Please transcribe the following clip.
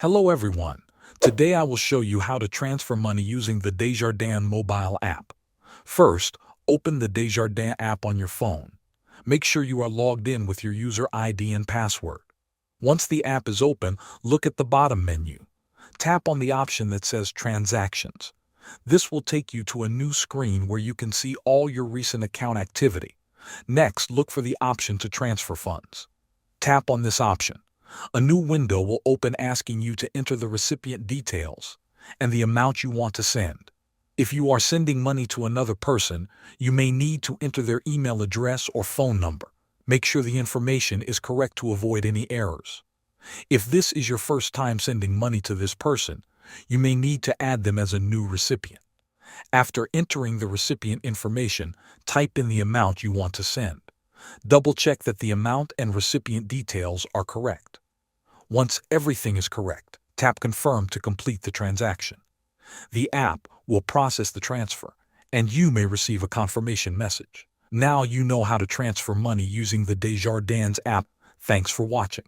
Hello everyone. Today I will show you how to transfer money using the Desjardins mobile app. First, open the Desjardins app on your phone. Make sure you are logged in with your user ID and password. Once the app is open, look at the bottom menu. Tap on the option that says Transactions. This will take you to a new screen where you can see all your recent account activity. Next, look for the option to transfer funds. Tap on this option. A new window will open asking you to enter the recipient details and the amount you want to send. If you are sending money to another person, you may need to enter their email address or phone number. Make sure the information is correct to avoid any errors. If this is your first time sending money to this person, you may need to add them as a new recipient. After entering the recipient information, type in the amount you want to send. Double-check that the amount and recipient details are correct. Once everything is correct, tap Confirm to complete the transaction. The app will process the transfer, and you may receive a confirmation message. Now you know how to transfer money using the Desjardins app. Thanks for watching.